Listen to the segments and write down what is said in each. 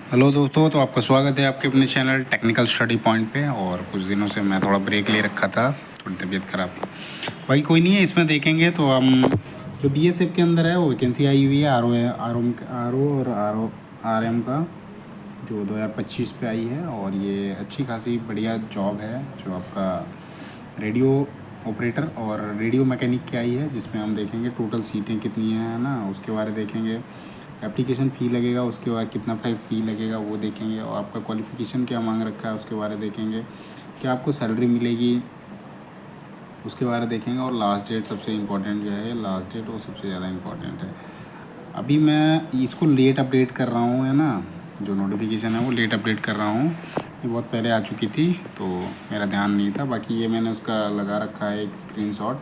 Hello दोस्तों, तो आपका स्वागत है आपके अपने चैनल टेक्निकल स्टडी पॉइंट पे। और कुछ दिनों से मैं थोड़ा ब्रेक ले रखा था, थोड़ी तबीयत ख़राब थी। भाई कोई नहीं है, इसमें देखेंगे तो हम जो बीएसएफ के अंदर है वो वैकेंसी आई हुई है आर ओ और आर एम का, जो 2025 पे आई है। और ये अच्छी खासी बढ़िया जॉब है जो आपका रेडियो ऑपरेटर और रेडियो मैकेनिक की आई है, जिसमें हम देखेंगे टोटल सीटें कितनी हैं ना, उसके बारे में देखेंगे। एप्लीकेशन फ़ी लगेगा, उसके बाद कितना फ़ी लगेगा वो देखेंगे। और आपका क्वालिफ़िकेशन क्या मांग रखा है उसके बारे में देखेंगे। क्या आपको सैलरी मिलेगी उसके बारे में देखेंगे। और लास्ट डेट सबसे इम्पोर्टेंट जो है, लास्ट डेट वो सबसे ज़्यादा इम्पोर्टेंट है। अभी मैं इसको लेट अपडेट कर रहा हूँ, है ना, जो नोटिफिकेशन है वो लेट अपडेट कर रहा हूँ। ये बहुत पहले आ चुकी थी तो मेरा ध्यान नहीं था। बाकी ये मैंने उसका लगा रखा है एक स्क्रीनशॉट,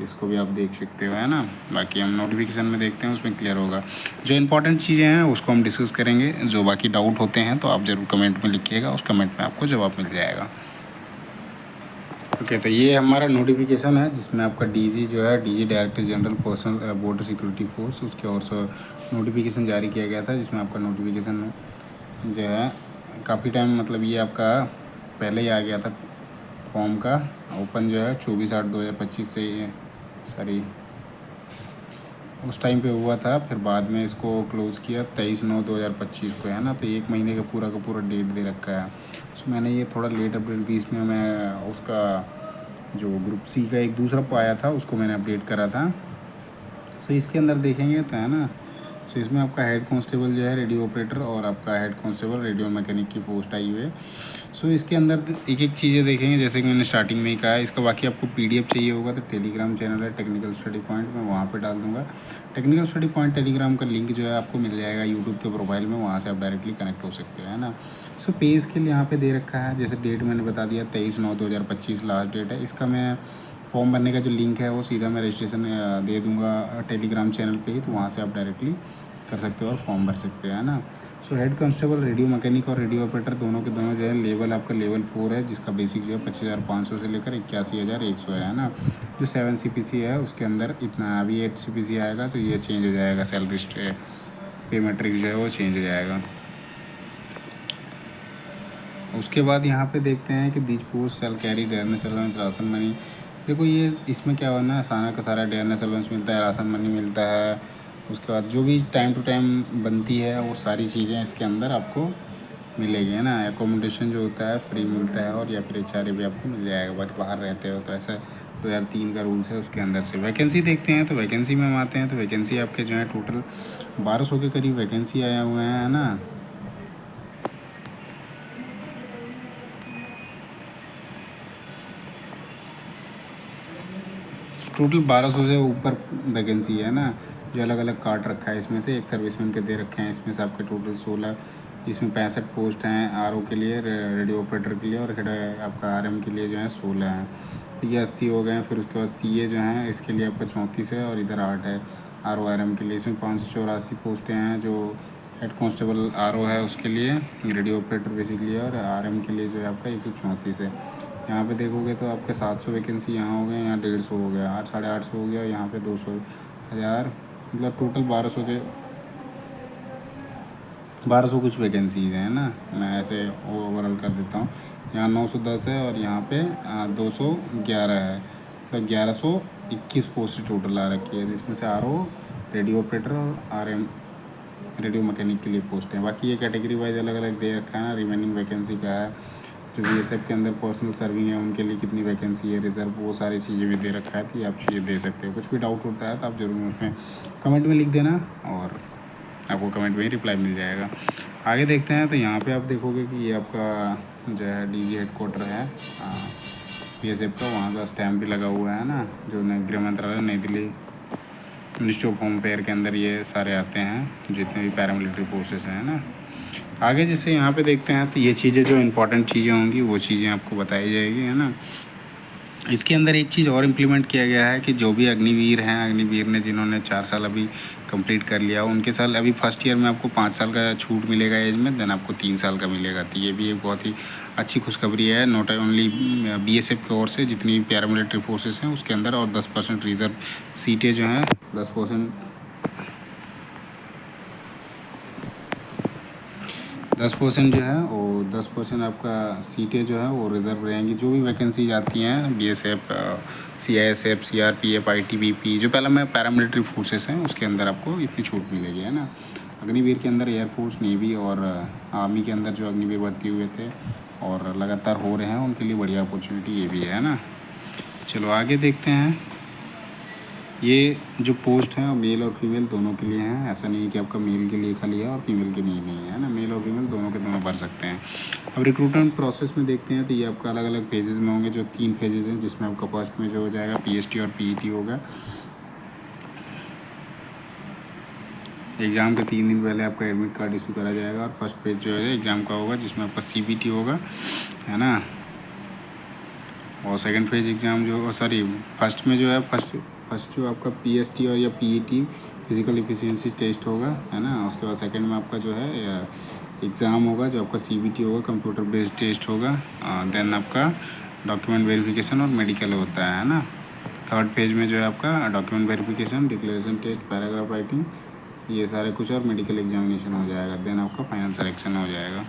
इसको भी आप देख सकते हो, है ना। बाकी हम नोटिफिकेशन में देखते हैं, उसमें क्लियर होगा। जो इंपॉर्टेंट चीज़ें हैं उसको हम डिस्कस करेंगे। जो बाकी डाउट होते हैं तो आप ज़रूर कमेंट में लिखिएगा, उस कमेंट में आपको जवाब मिल जाएगा। ओके, तो ये हमारा नोटिफिकेशन है जिसमें आपका डीजी जो है, DG director general personal border security force, उसके ओर से नोटिफिकेशन जारी किया गया था। जिसमें आपका नोटिफिकेशन जो है काफ़ी टाइम, मतलब ये आपका पहले ही आ गया था फॉर्म का ओपन, जो है 24/8/2025 से सॉरी उस टाइम पे हुआ था। फिर बाद में इसको क्लोज़ किया 23/9/2025 को, है ना। तो एक महीने का पूरा डेट दे रखा है। सो मैंने ये थोड़ा लेट अपडेट, बीच में मैं उसका जो ग्रुप सी का एक दूसरा पाया था उसको मैंने अपडेट करा था। सो इसके अंदर देखेंगे तो, है ना, सो इसमें आपका हेड कांस्टेबल जो है रेडियो ऑपरेटर और आपका हेड कांस्टेबल रेडियो मैकेनिक की पोस्ट आई हुई है। सो इसके अंदर एक एक चीज़ें देखेंगे, जैसे कि मैंने स्टार्टिंग में ही कहा है। इसका बाकी आपको पीडीएफ चाहिए होगा तो टेलीग्राम चैनल है टेक्निकल स्टडी पॉइंट, मैं वहाँ पे डाल दूँगा। टेक्निकल स्टडी पॉइंट टेलीग्राम का लिंक जो है आपको मिल जाएगा यूट्यूब के प्रोफाइल में, वहाँ से आप डायरेक्टली कनेक्ट हो सकते हैं, है ना। सो पे स्केल यहाँ पे दे रखा है, जैसे डेट मैंने बता दिया 23/9/2025 लास्ट डेट है इसका। मैं फॉर्म भरने का जो लिंक है वो सीधा मैं रजिस्ट्रेशन दे दूँगा टेलीग्राम चैनल पे ही, तो वहाँ से आप डायरेक्टली कर सकते हो और फॉर्म भर सकते हो, है ना। So head constable radio mechanic और रेडियो ऑपरेटर दोनों के दोनों जो है लेवल आपका लेवल 4 है, जिसका बेसिक जो है 25,500 से लेकर 81,100 है ना। जो 7 CPC है उसके अंदर इतना, अभी 8 CPC आएगा तो ये चेंज हो जाएगा, सैलरी पे मैट्रिक जो है वो चेंज हो जाएगा। उसके बाद यहाँ पे देखते हैं कि these post cell carry dearness allowance ration money. देखो ये इसमें क्या होना है, सारा का सारा डेयरनेस अलाउंस मिलता है, राशन मनी मिलता है। उसके बाद जो भी टाइम टू टाइम बनती है वो सारी चीज़ें इसके अंदर आपको मिलेगी, है ना। एकोमोडेशन जो होता है फ्री मिलता है, और या फिर HRA भी आपको मिल जाएगा। बट बाहर रहते हो तो ऐसा 2003 का रूल्स है उसके अंदर से। वैकेंसी देखते हैं तो वैकेंसी में हम आते हैं तो वैकेंसी आपके जो है टोटल 1200 के करीब वैकेंसी आया हुए हैं, है ना। टोटल 1200 से ऊपर वैकेंसी है ना, जो अलग अलग काट रखा है। इसमें से एक सर्विसमैन के दे रखे हैं, इसमें से आपके टोटल 16, इसमें 65 पोस्ट हैं RO के लिए, रेडियो ऑपरेटर के लिए, और हेड आपका RM के लिए जो है 16 हैं। तो ये 80 हो गए हैं। फिर उसके बाद CA जो हैं इसके लिए आपका 34 है, और इधर 8 है RO RM के लिए। इसमें 584 पोस्टें हैं जो हेड कांस्टेबल RO है उसके लिए, रेडियो ऑपरेटर बेसिकली है, और RM के लिए जो है आपका 134 है। यहाँ पे देखोगे तो आपके 700 वैकेंसी यहाँ हो गए, यहाँ 150 हो गया, 800-850 हो गया, यहाँ पे 200 हज़ार, मतलब टोटल 1200 कुछ वैकेंसीज़ हैं ना। मैं ऐसे ओवरऑल कर देता हूँ। यहाँ 910 है और यहाँ पे 211 है, तो 1121 पोस्ट टोटल आ रखी है, जिसमें से RO, रेडियो ऑपरेटर और RM रेडियो मैकेनिक के लिए पोस्ट हैं। बाकी ये कैटेगरी वाइज अलग अलग दे रखा है ना। रिमेनिंग वैकेंसी का है, जो BSF के अंदर पर्सनल सर्विंग है उनके लिए कितनी वैकेंसी है, रिजर्व, वो सारी चीज़ें भी दे रखा है। तो ये आप चीज़ें दे सकते हो। कुछ भी डाउट होता है तो आप ज़रूर उसमें कमेंट में लिख देना, और आपको कमेंट में ही रिप्लाई मिल जाएगा। आगे देखते हैं तो यहाँ पे आप देखोगे कि ये आपका जो है DG हेडक्वार्टर है BSF का, वहाँ का स्टैम्प भी लगा हुआ है ना, जो गृह मंत्रालय नई Delhi ministry of home affair के अंदर ये सारे आते हैं, जितने भी पैरामिलिट्री फोर्सेस हैं ना। आगे जैसे यहाँ पे देखते हैं तो ये चीज़ें जो इंपॉर्टेंट चीज़ें होंगी वो चीज़ें आपको बताई जाएगी, है ना। इसके अंदर एक चीज़ और इम्प्लीमेंट किया गया है कि जो भी अग्निवीर हैं, अग्निवीर ने जिन्होंने 4 साल अभी कंप्लीट कर लिया, उनके साल अभी फर्स्ट ईयर में आपको 5 साल का छूट मिलेगा एज में, देन आपको 3 साल का मिलेगा। तो ये भी एक बहुत ही अच्छी खुशखबरी है, नॉट ओनली BSF की ओर से, जितनी भी पैरामिलिट्री फोर्सेस हैं उसके अंदर। और 10% रिजर्व सीटें जो हैं 10% 10% जो है वो 10% आपका सीटें जो है वो रिज़र्व रहेंगी। जो भी वैकेंसीज आती हैं BSF, CISF, CRPF, ITBP, जो पहला मैं पैरामिलिट्री फोर्सेस हैं उसके अंदर आपको इतनी छूट मिलेगी, है ना। अग्निवीर के अंदर एयरफोर्स, नेवी और आर्मी के अंदर जो अग्निवीर भर्ती हुए थे और लगातार हो रहे हैं उनके लिए बढ़िया अपॉर्चुनिटी ये भी है ना। चलो आगे देखते हैं। ये जो पोस्ट है मेल और फीमेल दोनों के लिए हैं। ऐसा नहीं है कि आपका मेल के लिए खाली है और फीमेल के लिए नहीं है ना। मेल और फीमेल दोनों के दोनों भर सकते हैं। अब रिक्रूटमेंट प्रोसेस में देखते हैं तो ये आपका अलग अलग फेजेज़ में होंगे। जो 3 फेजेज़ हैं जिसमें आपका फर्स्ट में जो हो जाएगा PST और PET होगा। एग्ज़ाम के 3 दिन पहले आपका एडमिट कार्ड इशू करा जाएगा और फर्स्ट पेज जो है एग्ज़ाम का होगा जिसमें आपका CBT होगा, है ना। और सेकंड पेज एग्ज़ाम जो फर्स्ट में जो है फर्स्ट जो आपका PST और या PET फिज़िकल एफिशिएंसी टेस्ट होगा, है ना। उसके बाद सेकंड में आपका जो है एग्ज़ाम होगा जो आपका CBT होगा, कंप्यूटर बेस्ड टेस्ट होगा। देन आपका डॉक्यूमेंट वेरिफिकेशन और मेडिकल होता है ना। थर्ड पेज में जो है आपका document verification, declaration test, paragraph writing, ये सारे कुछ और मेडिकल एग्जामिनेशन हो जाएगा। देन आपका फाइनल सिलेक्शन हो जाएगा।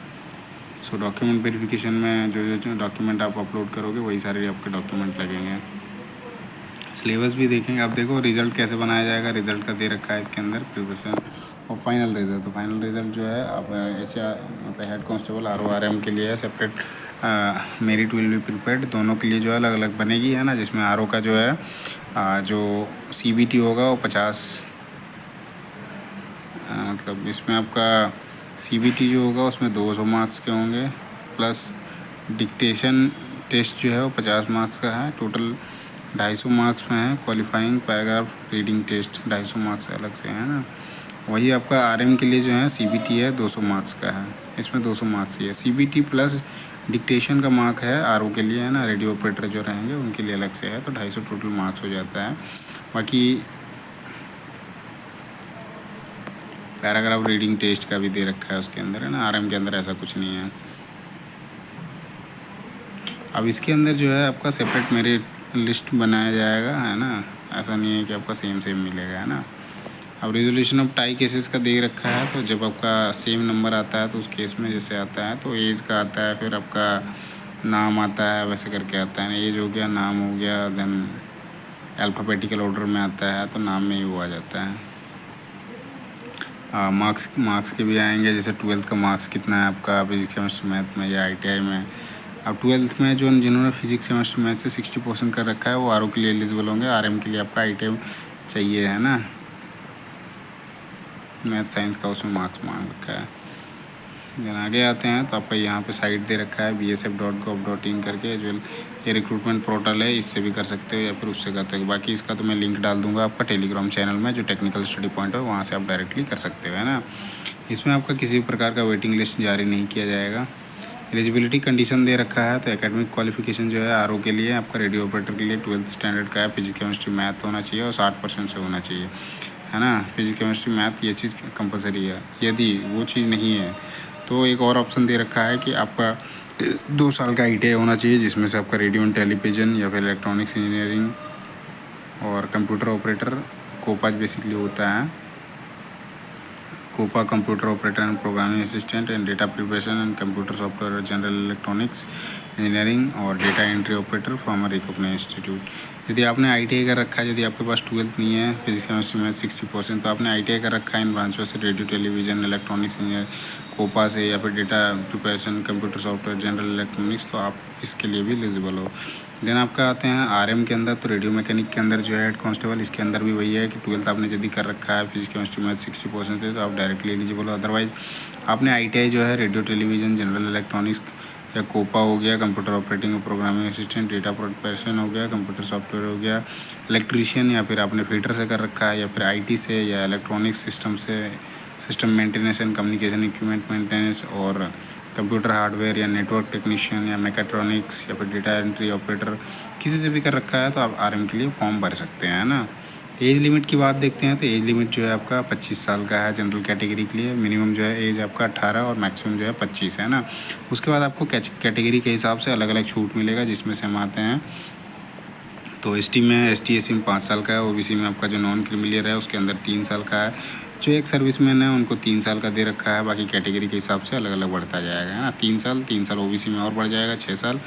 सो डॉक्यूमेंट वेरिफिकेशन में जो डॉक्यूमेंट आप अपलोड करोगे वही सारे आपके डॉक्यूमेंट लगेंगे। सिलेबस भी देखेंगे। आप देखो रिज़ल्ट कैसे बनाया जाएगा। रिज़ल्ट का दे रखा है इसके अंदर प्रिपरेशन और फाइनल रिज़ल्ट। तो फाइनल रिज़ल्ट जो है आप HR मतलब हेड कांस्टेबल RO RM के लिए है separate. Merit will be prepared. दोनों के लिए जो है अलग अलग बनेगी, है ना। जिसमें RO का जो है जो CBT होगा वो 50 मतलब इसमें आपका CBT जो होगा उसमें 200 मार्क्स के होंगे प्लस डिक्टेशन टेस्ट जो है वो 50 मार्क्स का है। टोटल 250 मार्क्स में है। Qualifying paragraph reading test 250 marks अलग से है ना। वही आपका RM के लिए जो है CBT है 200 मार्क्स का है। इसमें 200 मार्क्स ही है। CBT प्लस डिक्टेशन का मार्क है RO के लिए, है ना। रेडियो ऑपरेटर जो रहेंगे उनके लिए अलग से है। तो 250 टोटल मार्क्स हो जाता है। बाकी पैराग्राफ रीडिंग टेस्ट का भी दे रखा है उसके अंदर, है ना। RM के अंदर ऐसा कुछ नहीं है। अब इसके अंदर जो है आपका सेपरेट मेरिट लिस्ट बनाया जाएगा, है ना। ऐसा नहीं है कि आपका सेम मिलेगा, है ना। अब रिजोल्यूशन ऑफ टाई केसेस का दे रखा है। तो जब आपका सेम नंबर आता है तो उस केस में जैसे आता है तो एज का आता है, फिर आपका नाम आता है, वैसे करके आता है। एज हो गया, नाम हो गया, देन अल्फ़ाबेटिकल ऑर्डर में आता है तो नाम में ही वो आ जाता है। मार्क्स के भी आएंगे। जैसे 12th का मार्क्स कितना है आपका फिजिक्स केमिस्ट्री मैथ में या ITI में। अब 12th में जो जिन्होंने फिजिक्स केमिस्ट्री मैथ से 60% कर रखा है वो RO के लिए एलिजिबल होंगे। RM के लिए आपका ITI चाहिए, है ना। मैथ साइंस का उसमें मार्क्स मांग रखा है। देन आगे आते हैं तो आपका यहाँ पे साइट दे रखा है bsf.gov.in करके। जो ये रिक्रूटमेंट पोर्टल है, इससे भी कर सकते हो या फिर उससे करते हो। बाकी इसका तो मैं लिंक डाल दूंगा आपका टेलीग्राम चैनल में, जो टेक्निकल स्टडी पॉइंट है वहाँ से आप डायरेक्टली कर सकते हो, है ना। इसमें आपका किसी भी प्रकार का वेटिंग लिस्ट जारी नहीं किया जाएगा। एलिजिबिलिटी कंडीशन दे रखा है। तो एकेडमिक क्वालिफिकेशन जो है RO के लिए आपका रेडियो ऑपरेटर के लिए 12th स्टैंडर्ड का है। फिजिक्स केमिस्ट्री मैथ होना चाहिए और 60% से होना चाहिए, है ना। फिजिक्स केमिस्ट्री मैथ ये चीज़ कंपलसरी है। यदि वो चीज़ नहीं है तो एक और ऑप्शन दे रखा है कि आपका 2 साल का ITI होना चाहिए, जिसमें से आपका रेडियो एंड टेलीविजन या फिर इलेक्ट्रॉनिक्स इंजीनियरिंग और कंप्यूटर ऑपरेटर कोपा बेसिकली होता है। COPA computer operator and programming assistant and data preparation and computer software general electronics engineering और data entry operator from a recognized institute. यदि आपने ITI कर रखा है, यदि आपके पास 12th नहीं है, फिजिक्स केमिस्ट्री में 60%, तो आपने ITI कर रखा है इन ब्रांचों से, radio television electronics engineer COPA से या फिर data preparation computer software general electronics, तो आप इसके लिए भी एलिजिबल हो। देन आपका आते हैं RM के अंदर। तो रेडियो मैकेनिक के अंदर जो है हेड कांस्टेबल, इसके अंदर भी वही है कि 12th आपने यदि कर रखा है, फिजिक्स केमिस्ट्री मैथ 60% है तो आप डायरेक्टली एलिजिबल हो। अदरवाइज आपने ITI जो है रेडियो टेलीविज़न जनरल इलेक्ट्रॉनिक्स या कोपा हो गया, कंप्यूटर ऑपरेटिंग और प्रोग्रामिंग असिस्टेंट, डेटा प्रिपरेशन हो गया, कंप्यूटर सॉफ्टवेयर हो गया, इलेक्ट्रीशियन या फिर आपने फीटर से कर रखा है या फिर IT से या इलेक्ट्रॉनिक सिस्टम से, system maintenance and communication equipment maintenance और कंप्यूटर हार्डवेयर या नेटवर्क टेक्नीशियन या मैकेट्रॉनिक्स या फिर डेटा एंट्री ऑपरेटर किसी से भी कर रखा है तो आप RM के लिए फॉर्म भर सकते हैं, ना। एज लिमिट की बात देखते हैं तो एज लिमिट जो है आपका 25 साल का है जनरल कैटेगरी के लिए। मिनिमम जो है एज आपका 18 और मैक्सिमम जो है 25 है ना। उसके बाद आपको कैटेगरी के हिसाब से अलग अलग छूट मिलेगा, जिसमें से हम आते हैं तो एसटी में एससी में 5 साल का है, ओबीसी में आपका जो नॉन क्रिमिलियर है उसके अंदर 3 साल का है। जो एक सर्विसमैन है उनको 3 साल का दे रखा है, बाकी कैटेगरी के हिसाब से अलग अलग बढ़ता जाएगा, है ना। 3 साल ओबीसी में और बढ़ जाएगा, 6 साल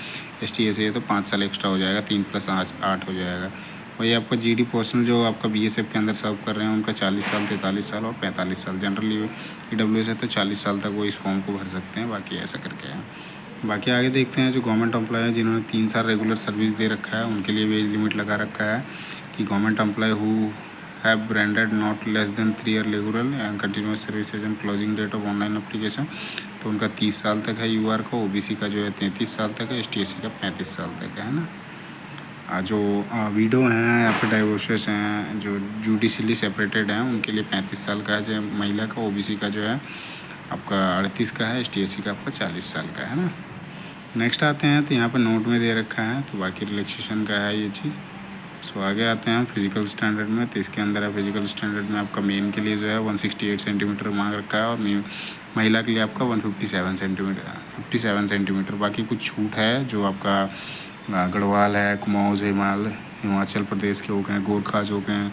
एसटी एससी है तो 5 साल एक्स्ट्रा हो जाएगा, 3 + 8 हो जाएगा। वही आपका जीडी पर्सनल जो आपका बीएसएफ के अंदर सर्व कर रहे हैं उनका 40 साल, 43 साल और 45 साल। जनरली ईडब्ल्यूएस है तो 40 साल तक वो इस फॉर्म को भर सकते हैं, बाकी ऐसा करके है। बाकी आगे देखते हैं जो गवर्नमेंट एम्प्लॉय है जिन्होंने 3 साल रेगुलर सर्विस दे रखा है उनके लिए भी एज लिमिट लगा रखा है कि government employ who have rendered not less than 3 year regular and continuous service as an closing date of online application, तो उनका 30 साल तक है यूआर का। ओबीसी का जो है 33 साल तक है, एसटी/एससी का 35 साल तक है ना। जो विडो हैं या फिर डाइवोर्सेस हैं जो जुडिशली सेपरेटेड हैं उनके लिए 35 साल का है जो महिला का। ओबीसी का जो है आपका 38 का है, एसटी/एससी का आपका 40 साल का है ना। नेक्स्ट आते हैं तो यहाँ पर नोट में दे रखा है, तो बाकी रिलैक्सेशन का है ये चीज़। सो आगे आते हैं फिजिकल स्टैंडर्ड में, तो इसके अंदर है फिजिकल स्टैंडर्ड में आपका मेन के लिए जो है 168 सेंटीमीटर मांग रखा है और महिला के लिए आपका 57 सेंटीमीटर। बाकी कुछ छूट है जो आपका गढ़वाल है, कुमाऊँ हिमाचल प्रदेश के हो गए, गोरखाज हो गए,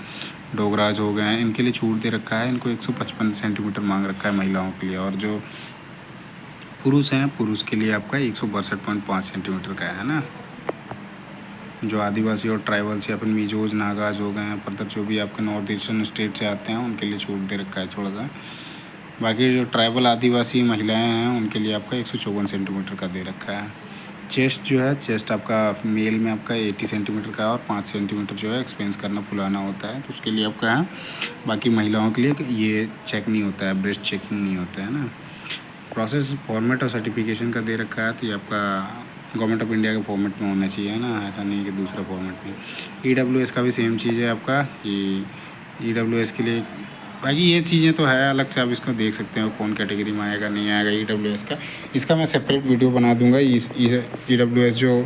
डोगराज हो गए, इनके लिए छूट दे रखा है। इनको 155 सेंटीमीटर मांग रखा है महिलाओं के लिए। और जो पुरुष हैं पुरुष के लिए आपका 162.5 सेंटीमीटर का है ना। जो आदिवासी और ट्राइबल्स या फिर मिजोज नागाज हो गए हैं, फर्दर जो भी आपके नॉर्थ ईस्टर्न स्टेट से आते हैं उनके लिए छूट दे रखा है थोड़ा सा। बाकी जो ट्राइबल आदिवासी महिलाएं हैं उनके लिए आपका 154 सेंटीमीटर का दे रखा है। चेस्ट जो है, चेस्ट आपका मेल में आपका 80 सेंटीमीटर का और 5 सेंटीमीटर जो है एक्सपेंस करना फुलाना होता है, तो उसके लिए आपका है। बाकी महिलाओं के लिए ये चेक नहीं होता है, ब्रेस्ट चेकिंग नहीं होता है ना। प्रोसेस फॉर्मेट और सर्टिफिकेशन का दे रखा है, तो ये आपका गवर्नमेंट ऑफ इंडिया के फॉर्मेट में होना चाहिए ना, ऐसा नहीं कि दूसरा फॉर्मेट में। ईडब्ल्यूएस का भी सेम चीज़ है आपका कि ईडब्ल्यूएस के लिए बाकी ये चीज़ें तो है अलग से, आप इसको देख सकते हो कौन कैटेगरी में आएगा नहीं आएगा ईडब्ल्यूएस का। इसका मैं सेपरेट वीडियो बना दूंगा। ईडब्ल्यूएस जो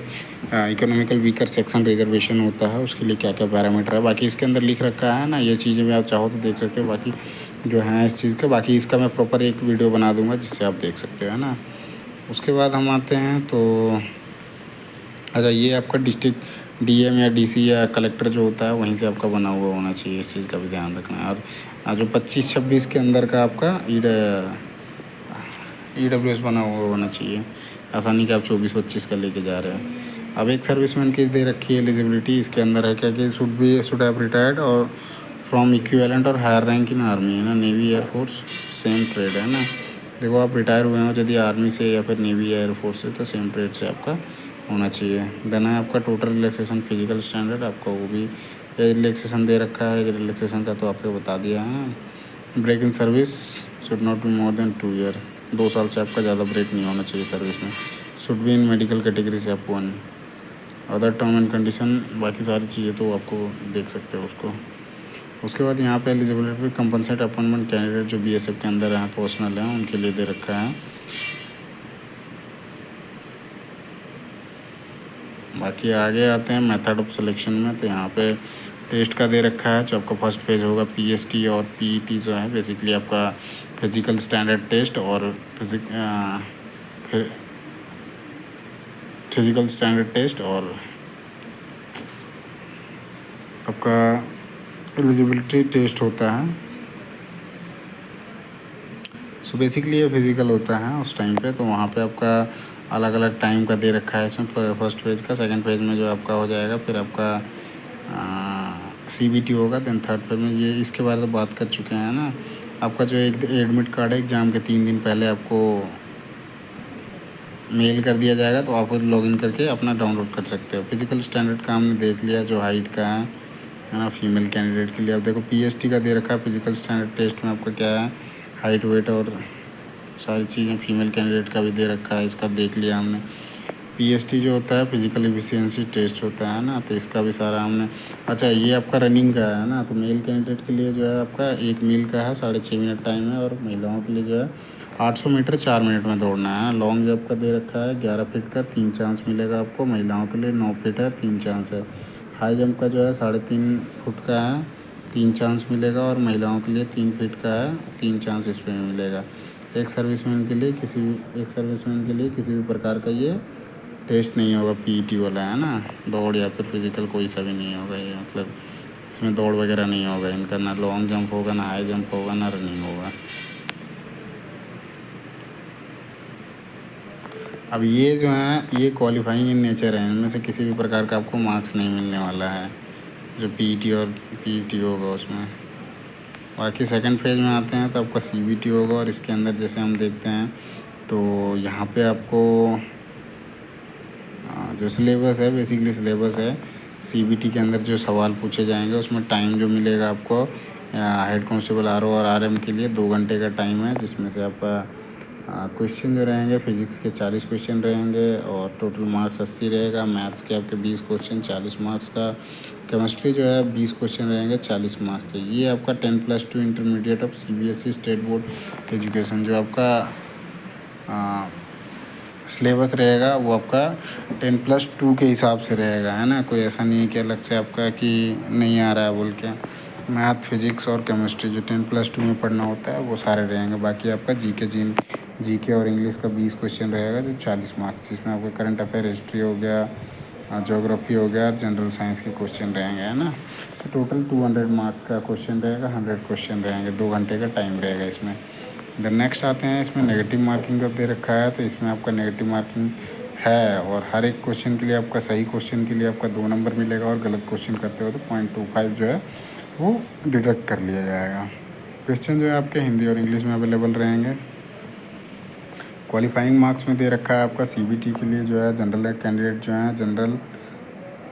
इकोनॉमिकल वीकर सेक्शन रिजर्वेशन होता है उसके लिए क्या क्या पैरामीटर है, बाकी इसके अंदर लिख रखा है ना। ये चीज़ें भी आप चाहो तो देख सकते हो, बाकी जो है इस चीज़ का, बाकी इसका मैं प्रॉपर एक वीडियो बना दूँगा जिससे आप देख सकते हो, है ना। उसके बाद हम आते हैं तो अच्छा, ये आपका डिस्ट्रिक्ट डीएम या डीसी या कलेक्टर जो होता है वहीं से आपका बना हुआ होना चाहिए, इस चीज़ का भी ध्यान रखना है। और जो 25-26 के अंदर का आपका ईडब्ल्यूएस बना हुआ होना चाहिए, ऐसा नहीं कि आप 24-25 का लेके जा रहे हैं। अब एक सर्विसमैन की दे रखी है एलिजिबिलिटी, इसके अंदर है क्या कि शुड हैव रिटायर्ड और फ्रॉम इक्विवेलेंट और हायर रैंक इन आर्मी, है ना, नेवी एयरफोर्स सेम ट्रेड, है ना। देखो आप रिटायर हुए हो यदि आर्मी से या फिर नेवी या एयरफोर्स से, तो सेम ट्रेड से आपका होना चाहिए। देना है आपका टोटल रिलैक्सेशन फिजिकल स्टैंडर्ड, आपका वो भी रिलैक्सेशन दे रखा है। रिलैक्सेशन का तो आपको बता दिया है ना। Break in service should not be more than 2 year, 2 साल से आपका ज़्यादा ब्रेक नहीं होना चाहिए सर्विस में। Should be in medical category से आप 1। अदर टर्म एंड कंडीशन बाकी सारी चीज़ें तो आपको देख सकते हो उसको। उसके बाद यहाँ पे एलिजिबिलिटी कंपनसेट अपॉइंटमेंट कैंडिडेट जो बीएसएफ के अंदर हैं पर्सनल हैं उनके लिए दे रखा है। बाकी आगे आते हैं मेथड ऑफ सिलेक्शन में, तो यहाँ पे टेस्ट का दे रखा है। जो आपका फर्स्ट पेज होगा पीएसटी और पीईटी जो है बेसिकली आपका फिजिकल स्टैंडर्ड टेस्ट और फिजिकल स्टैंडर्ड टेस्ट और आपका एलिजिबिलिटी टेस्ट होता है। सो बेसिकली ये फिज़िकल होता है उस टाइम पे, तो वहाँ पे आपका अलग अलग टाइम का दे रखा है इसमें फर्स्ट पेज का। सेकंड पेज में जो आपका हो जाएगा फिर आपका सीबीटी होगा। देन थर्ड पेज में ये इसके बारे में बात कर चुके हैं ना। आपका जो एक एडमिट कार्ड है एग्ज़ाम के 3 दिन पहले आपको मेल कर दिया जाएगा, तो आप लॉगिन करके अपना डाउनलोड कर सकते हो। फिजिकल स्टैंडर्ड का हमने देख लिया जो हाइट का है ना, फीमेल कैंडिडेट के लिए। अब देखो पीएसटी का दे रखा है फिजिकल स्टैंडर्ड टेस्ट में आपका क्या है, हाइट वेट और सारी चीज़ें। फीमेल कैंडिडेट का भी दे रखा है, इसका देख लिया हमने। पीएसटी जो होता है फिजिकल एफिशिएंसी टेस्ट होता है ना, तो इसका भी सारा हमने। अच्छा, ये आपका रनिंग का है ना, तो मेल कैंडिडेट के लिए जो है आपका 1 मील का है, 6.5 मिनट टाइम है। और महिलाओं के लिए जो है 800 मीटर 4 मिनट में दौड़ना है। लॉन्ग जंप का दे रखा है 11 फीट का 3 चांस मिलेगा आपको। महिलाओं के लिए 9 फीट है 3 चांस है। हाई जंप का जो है 3.5 फुट का है 3 चांस मिलेगा। और महिलाओं के लिए 3 फीट का है 3 चांस इसमें मिलेगा। एक सर्विसमैन के लिए किसी भी प्रकार का ये टेस्ट नहीं होगा, पीईटी वाला है ना, दौड़ या फिर फिजिकल कोई सा भी नहीं होगा ये, मतलब इसमें दौड़ वगैरह नहीं होगा इनका, ना लॉन्ग जंप होगा, ना हाई जंप होगा, ना रनिंग होगा। अब ये जो है ये क्वालिफाइंग इन नेचर है, इनमें से किसी भी प्रकार का आपको मार्क्स नहीं मिलने वाला है जो पीईटी और पीईटी होगा उसमें। बाकी सेकंड फेज में आते हैं तो आपका सीबीटी होगा, और इसके अंदर जैसे हम देखते हैं तो यहाँ पे आपको जो सिलेबस है, बेसिकली सिलेबस है सीबीटी के अंदर जो सवाल पूछे जाएंगे उसमें टाइम जो मिलेगा आपको हेड कांस्टेबल आरओ और आरएम के लिए 2 घंटे का टाइम है, जिसमें से आपका क्वेश्चन जो रहेंगे फिजिक्स के 40 क्वेश्चन रहेंगे और टोटल मार्क्स 80 रहेगा। मैथ्स के आपके 20 क्वेश्चन 40 मार्क्स का। केमिस्ट्री जो है 20 क्वेश्चन रहेंगे 40 मार्क्स के। ये आपका 10+2 intermediate of CBSE state board education जो आपका सिलेबस रहेगा वो आपका 10+2 के हिसाब से रहेगा, है ना। कोई ऐसा नहीं है कि अलग से आपका कि नहीं आ रहा है बोल के। मैथ, फिजिक्स और केमिस्ट्री जो 10+2 में पढ़ना होता है वो सारे रहेंगे। बाकी आपका जीके और इंग्लिश का 20 क्वेश्चन रहेगा जो 40 मार्क्स, जिसमें आपका करंट अफेयर, हिस्ट्री हो गया, ज्योग्राफी हो गया और जनरल साइंस के क्वेश्चन रहेंगे, है ना। तो टोटल 200 मार्क्स का क्वेश्चन रहेगा, 100 क्वेश्चन रहेंगे, 2 घंटे का टाइम रहेगा इसमें। देन नेक्स्ट आते हैं, इसमें नेगेटिव मार्किंग का दे रखा है, तो इसमें आपका नेगेटिव मार्किंग है और हर एक क्वेश्चन के लिए आपका सही क्वेश्चन के लिए आपका 2 नंबर मिलेगा और गलत क्वेश्चन करते हो तो 0.25 जो है वो डिडक्ट कर लिया जाएगा। क्वेश्चन जो है आपके हिंदी और इंग्लिश में अवेलेबल रहेंगे। क्वालिफाइंग मार्क्स में दे रखा है आपका सीबीटी के लिए जो है जनरल कैंडिडेट जो है, जनरल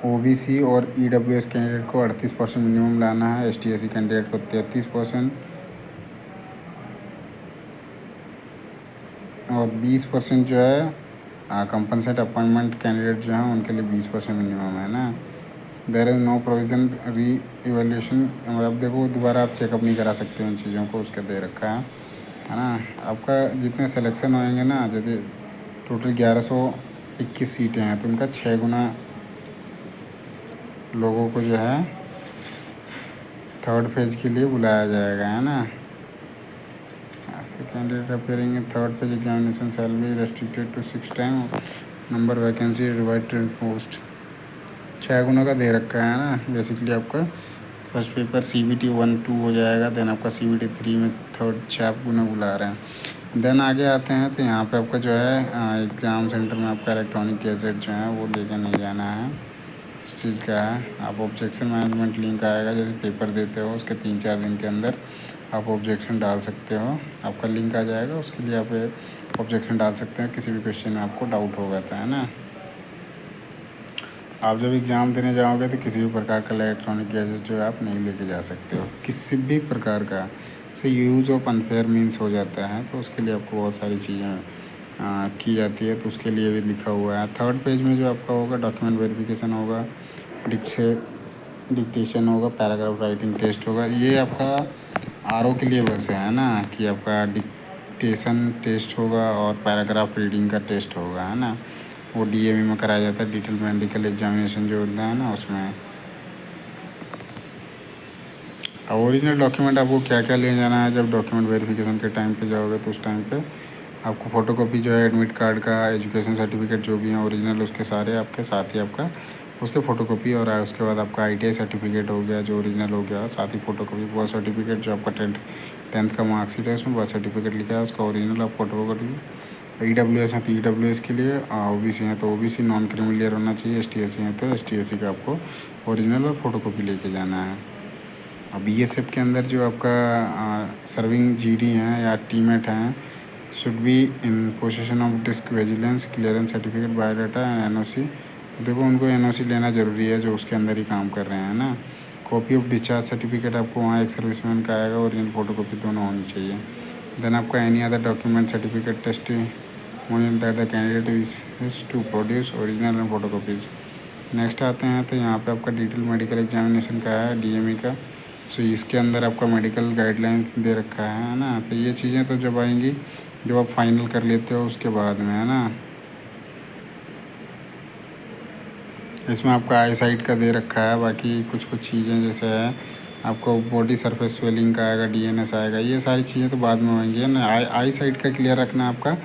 ओबीसी और ईडब्ल्यूएस कैंडिडेट को 38% मिनिमम लाना है, एसटी/एससी कैंडिडेट को 33% और 20% जो है कंपनसेट अपॉइंटमेंट कैंडिडेट जो हैं उनके लिए 20% मिनिमम है ना। देयर इज़ नो प्रोविज़न री इवेल्यूशन, मतलब देखो दोबारा आप चेकअप नहीं करा सकते उन चीज़ों को, उसके दे रखा है ना। आपका जितने सिलेक्शन होएंगे ना, यदि टोटल 1121 सीटें हैं तो उनका 6 गुना लोगों को जो है थर्ड फेज के लिए बुलाया जाएगा, है ना। Candidate appearing in third page examination shall be restricted to 6 time number vacancy divided post. 6 गुना का दे रखा है ना। बेसिकली आपका फर्स्ट पेपर सीबीटी 1-2 हो जाएगा, देन आपका सीबीटी 3 में थर्ड 6 गुना बुला रहे हैं। देन आगे आते हैं तो यहाँ पे आपका जो है एग्ज़ाम सेंटर में आपका इलेक्ट्रॉनिक गैजेट जो है वो लेकर नहीं जाना है। उस चीज़ का है, आप ऑब्जेक्शन मैनेजमेंट लिंक आएगा, जैसे पेपर देते हो उसके 3-4 दिन के अंदर आप ऑब्जेक्शन डाल सकते हो। आपका लिंक आ जाएगा, उसके लिए आप ऑब्जेक्शन डाल सकते हैं किसी भी क्वेश्चन में आपको डाउट होगा तो, है ना। आप जब एग्ज़ाम देने जाओगे तो किसी भी प्रकार का इलेक्ट्रॉनिक गैजेट जो है आप नहीं लेके जा सकते हो, किसी भी प्रकार का। से यूज़ ऑफ अनफेयर मीन्स हो जाता है, तो उसके लिए आपको बहुत सारी चीज़ें की जाती है, तो उसके लिए भी लिखा हुआ है। थर्ड पेज में जो आपका होगा डॉक्यूमेंट वेरिफिकेशन होगा, डिक्टेशन होगा, पैराग्राफ राइटिंग टेस्ट होगा। ये आपका आरओ के लिए बस है ना, कि आपका डिक्टेशन टेस्ट होगा और पैराग्राफ रीडिंग का टेस्ट होगा, है ना। वो डीएमई में कराया जाता है, डिटेल मेडिकल एग्जामिनेशन जो होता है ना उसमें। अब ओरिजिनल डॉक्यूमेंट आपको क्या क्या ले जाना है जब डॉक्यूमेंट वेरिफिकेशन के टाइम पे जाओगे, तो उस टाइम पे आपको फ़ोटोकॉपी जो है एडमिट कार्ड का, एजुकेशन सर्टिफिकेट जो भी हैं ओरिजिनल उसके सारे आपके साथ ही आपका उसके फ़ोटोकॉपी, और उसके बाद आपका आईटीआई सर्टिफिकेट हो गया जो ओरिजिनल हो गया, साथ ही फ़ोटोकॉपी, बर्थ सर्टिफिकेट जो आपका टेंथ का मार्कशीट है उसमें बर्थ सर्टिफिकेट लिखा है उसका ओरिजिनल आप फ़ोटोकॉपी। ईडब्ल्यूएस हैं तो ईडब्ल्यूएस के लिए, ओबीसी हैं तो ओबीसी, नॉन क्रिमिलियर होना चाहिए, एसटीएससी हैं तो एसटीएससी का आपको ओरिजिनल और फ़ोटोकॉपी लेके जाना है। अब बीएसएफ के अंदर जो आपका सर्विंग जीडी हैं या टीमेट हैं should be in position of disk vigilance clearance certificate, biodata and NOC. देखो उनको एनओसी लेना ज़रूरी है जो उसके अंदर ही काम कर रहे हैं ना। कॉपी ऑफ डिस्चार्ज सर्टिफिकेट आपको वहाँ एक सर्विसमैन का आएगा, ओरिजिनल फ़ोटोकॉपी दोनों होनी चाहिए। देन आपका any other document certificate testimonial that the candidate is to produce original and photocopies. Next आते हैं तो यहाँ पे आपका डिटेल मेडिकल एग्जामिनेशन का है, डीएमई का। सो इसके अंदर आपका मेडिकल गाइडलाइंस दे रखा है ना। तो ये चीज़ें तो जब आएंगी जब आप फाइनल कर लेते हो उसके बाद में, है ना। इसमें आपका आई साइट का दे रखा है, बाकी कुछ कुछ चीज़ें जैसे है आपको बॉडी सरफेस स्वेलिंग का आएगा, डीएनएस आएगा, ये सारी चीज़ें तो बाद में होंगी, है ना। आई साइट का क्लियर रखना आपका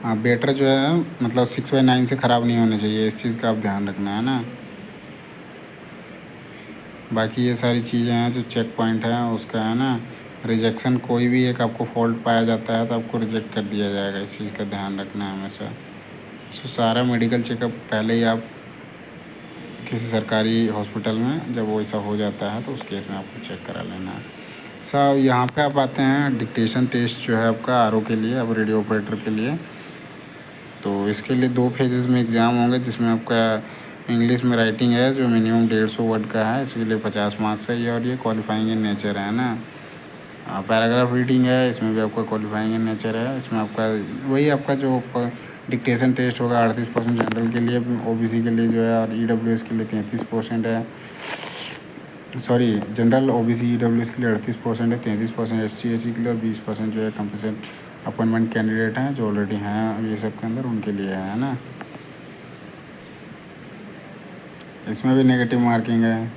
बेटर जो है मतलब 6/9 से ख़राब नहीं होने चाहिए, इस चीज़ का आप ध्यान रखना है ना। बाकी ये सारी चीज़ें हैं जो चेक पॉइंट है उसका है ना, रिजेक्शन कोई भी एक आपको फॉल्ट पाया जाता है तो आपको रिजेक्ट कर दिया जाएगा, इस चीज़ का ध्यान रखना है हमेशा। सो सारा मेडिकल चेकअप पहले ही आप किसी सरकारी हॉस्पिटल में जब वो ऐसा हो जाता है तो उस केस में आपको चेक करा लेना है। सब यहाँ पे आप आते हैं डिक्टेशन टेस्ट जो है आपका आरओ के लिए, अब रेडियो ऑपरेटर के लिए। तो इसके लिए 2 फेजेस में एग्ज़ाम होंगे, जिसमें आपका इंग्लिश में राइटिंग है जो मिनिमम 150 वर्ड का है, इसके लिए 50 मार्क्स है ये, और ये क्वालिफाइंग इन नेचर है ना। पैराग्राफ रीडिंग है, इसमें भी आपका क्वालिफाइंग इन नेचर है। इसमें आपका वही आपका जो डिक्टेशन टेस्ट होगा 38% जनरल के लिए, ओबीसी के लिए जो है, और ईडब्ल्यूएस के लिए 33% है। सॉरी, जनरल ओबीसी ईडब्ल्यूएस के लिए 38% है, 33% एससी के लिए, और 20% जो है कंपल्सरी अपॉइंटमेंट कैंडिडेट हैं जो ऑलरेडी हैं ये सब के अंदर, उनके लिए है ना। इसमें भी नेगेटिव मार्किंग है।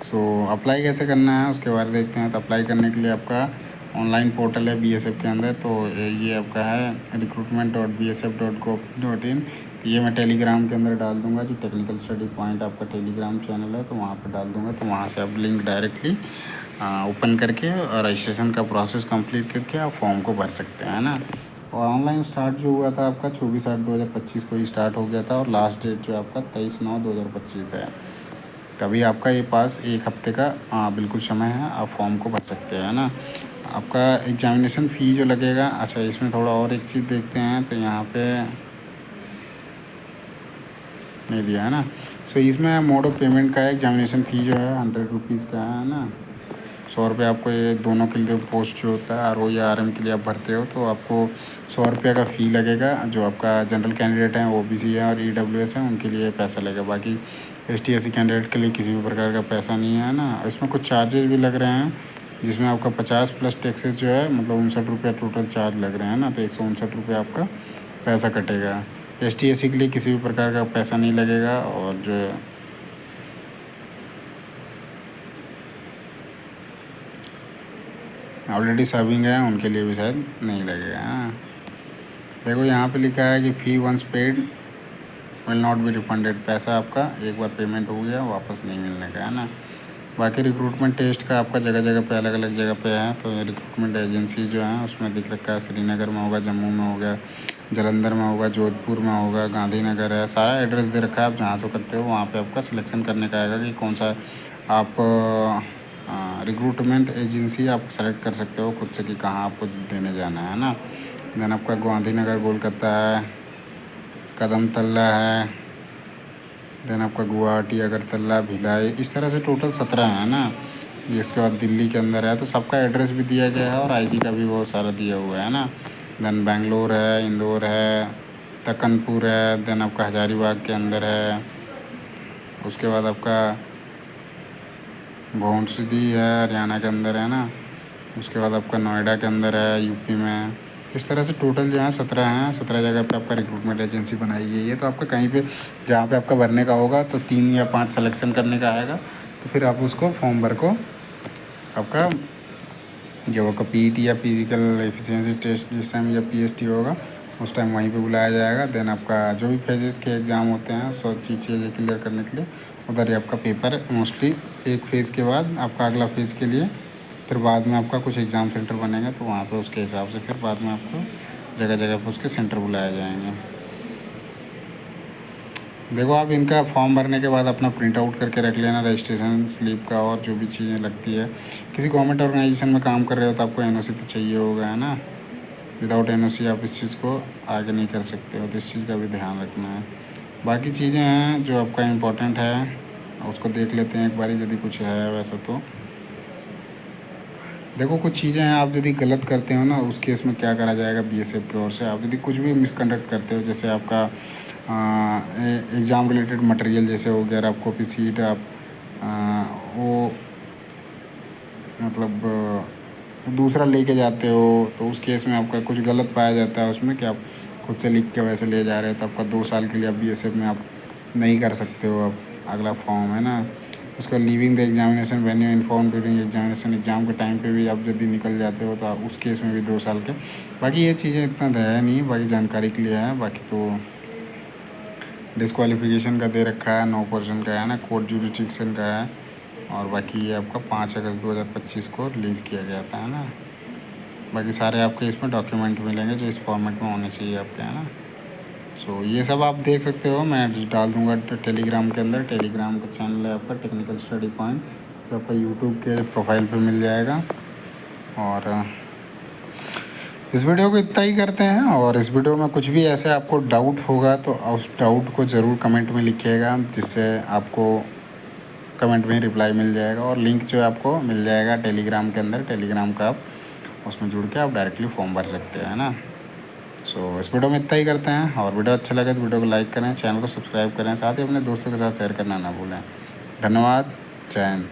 सो अप्लाई कैसे करना है उसके बारे में देखते हैं। तो अप्लाई करने के लिए आपका ऑनलाइन पोर्टल है बीएसएफ के अंदर, तो ये आपका है recruitment.bsf.gov.in। ये मैं टेलीग्राम के अंदर डाल दूंगा, जो टेक्निकल स्टडी पॉइंट आपका टेलीग्राम चैनल है तो वहाँ पर डाल दूंगा, तो वहाँ से आप लिंक डायरेक्टली ओपन करके और रजिस्ट्रेशन का प्रोसेस कंप्लीट करके आप फॉर्म को भर सकते हैं ना। और ऑनलाइन स्टार्ट जो हुआ था आपका 24/8/2025 को ही स्टार्ट हो गया था, और लास्ट डेट जो आपका 23/9/2025 है। तभी आपका ये पास 1 हफ्ते का बिल्कुल समय है, आप फॉर्म को भर सकते हैं ना। आपका एग्जामिनेशन फ़ी जो लगेगा, अच्छा इसमें थोड़ा और एक चीज़ देखते हैं, तो यहाँ पे नहीं दिया है ना। सो इसमें मोड ऑफ पेमेंट का है, एग्जामिनेशन फ़ी जो है 100 रुपीज़ का है ना। 100 रुपये आपको ये दोनों के लिए पोस्ट जो होता है आरओ या आरएम के लिए आप भरते हो, तो आपको 100 रुपये का फ़ी लगेगा। जो आपका जनरल कैंडिडेट हैं, ओबीसी है और ईडब्ल्यूएस है, उनके लिए पैसा लगेगा। बाकी एसटी एससी कैंडिडेट के लिए किसी भी प्रकार का पैसा नहीं है ना। इसमें कुछ चार्जेस भी लग रहे हैं, जिसमें आपका 50 प्लस टैक्सेस जो है, मतलब 59 रुपये टोटल चार्ज लग रहे हैं ना, तो 159 रुपये आपका पैसा कटेगा। एसटी एससी के लिए किसी भी प्रकार का पैसा नहीं लगेगा, और जो ऑलरेडी सर्विंग है उनके लिए भी शायद नहीं लगेगा। हाँ, देखो यहाँ पे लिखा है कि fee once paid will not be refunded. पैसा आपका एक बार पेमेंट हो गया वापस नहीं मिलने का है ना। बाकी रिक्रूटमेंट टेस्ट का आपका जगह जगह पे अलग अलग जगह पे है। तो ये रिक्रूटमेंट एजेंसी जो है उसमें दिख रखा है, श्रीनगर में होगा, जम्मू में होगा, जालंधर में होगा, जोधपुर में होगा, गांधीनगर है, सारा एड्रेस दे रखा है। आप जहाँ से करते हो वहाँ पे आपका सिलेक्शन करने का आएगा कि कौन सा आप रिक्रूटमेंट एजेंसी आप सेलेक्ट कर सकते हो खुद से कि कहाँ आपको देने जाना है ना। देन आपका गांधीनगर कोलकाता है, कदमतल्ला है, देन आपका गुवाहाटी, अगरतला, भिलाई, इस तरह से टोटल 17 है ना। इसके बाद दिल्ली के अंदर है, तो सबका एड्रेस भी दिया गया है और आईजी का भी बहुत सारा दिया हुआ है ना। देन बेंगलोर है, इंदौर है, तकनपुर है, देन आपका हजारीबाग के अंदर है, उसके बाद आपका भौंसडी है हरियाणा के अंदर है ना, उसके बाद आपका नोएडा के अंदर है यूपी में। इस तरह से टोटल जो है 17 हैं। 17 जगह पे आपका रिक्रूटमेंट एजेंसी बनाई गई है। तो आपका कहीं पे जहाँ पे आपका भरने का होगा तो 3 या 5 सिलेक्शन करने का आएगा, तो फिर आप उसको फॉर्म भर को आपका जो आपका पीईटी या फिजिकल एफिशिएंसी टेस्ट जिस टाइम या पीएसटी होगा उस टाइम वहीं पे बुलाया जाएगा। देन आपका जो भी फेजेस के एग्ज़ाम होते हैं सब चीज़ें क्लियर करने के लिए उधर ही आपका पेपर मोस्टली एक फ़ेज़ के बाद आपका अगला फ़ेज़ के लिए फिर बाद में आपका कुछ एग्ज़ाम सेंटर बनेगा, तो वहाँ पे उसके हिसाब से फिर बाद में आपको जगह जगह पे उसके सेंटर बुलाए जाएंगे। देखो आप इनका फॉर्म भरने के बाद अपना प्रिंट आउट करके रख लेना रजिस्ट्रेशन स्लिप का, और जो भी चीज़ें लगती है। किसी गवर्नमेंट ऑर्गेनाइजेशन में काम कर रहे हो तो आपको एनओसी तो चाहिए होगा है ना। विदाउट एनओसी आप इस चीज़ को आगे नहीं कर सकते हो, तो इस चीज़ का भी ध्यान रखना है। बाकी चीज़ें हैं जो आपका इम्पोर्टेंट है उसको देख लेते हैं एक बारी, यदि कुछ है वैसा तो। देखो कुछ चीज़ें हैं, आप यदि गलत करते हो ना उस केस में क्या करा जाएगा बीएसएफ की ओर से। आप यदि कुछ भी मिसकंडक्ट करते हो, जैसे आपका एग्ज़ाम रिलेटेड मटेरियल जैसे हो गया, आप कॉपी सीट आप वो मतलब दूसरा लेके जाते हो, तो उस केस में आपका कुछ गलत पाया जाता है उसमें कि आप खुद से लिख के वैसे ले जा रहे हो, तो आपका 2 साल के लिए आप बीएसएफ में आप नहीं कर सकते हो। आप अगला फॉर्म है ना। उसका leaving the examination venue inform during examination, exam के टाइम पे भी आप यदि निकल जाते हो तो आप उस केस में भी 2 साल के। बाकी ये चीज़ें इतना है नहीं, बाकी जानकारी के लिए है। बाकी तो डिस्क्वालिफिकेशन का दे रखा है, 9% का है ना, कोर्ट जुरिस्डिक्शन का है। और बाकी ये आपका 5 अगस्त 2025 को रिलीज़ किया गया था, है ना। बाकी सारे आपके इसमें डॉक्यूमेंट मिलेंगे जो इस फॉर्मेट में होने चाहिए आपके, है ना। सो ये सब आप देख सकते हो, मैं डाल दूँगा टेलीग्राम के अंदर। टेलीग्राम का चैनल है आपका टेक्निकल स्टडी पॉइंट, जो आपका यूट्यूब के प्रोफाइल पे मिल जाएगा। और इस वीडियो को इतना ही करते हैं। और इस वीडियो में कुछ भी ऐसे आपको डाउट होगा तो उस डाउट को ज़रूर कमेंट में लिखिएगा, जिससे आपको कमेंट में रिप्लाई मिल जाएगा। और लिंक जो है आपको मिल जाएगा टेलीग्राम के अंदर। टेलीग्राम का आप उसमें जुड़ के आप डायरेक्टली फॉर्म भर सकते हैं, है ना। सो इस वीडियो में इतना ही करते हैं। और वीडियो अच्छा लगे तो वीडियो को लाइक करें, चैनल को सब्सक्राइब करें, साथ ही अपने दोस्तों के साथ शेयर करना ना भूलें। धन्यवाद। जय हिंद।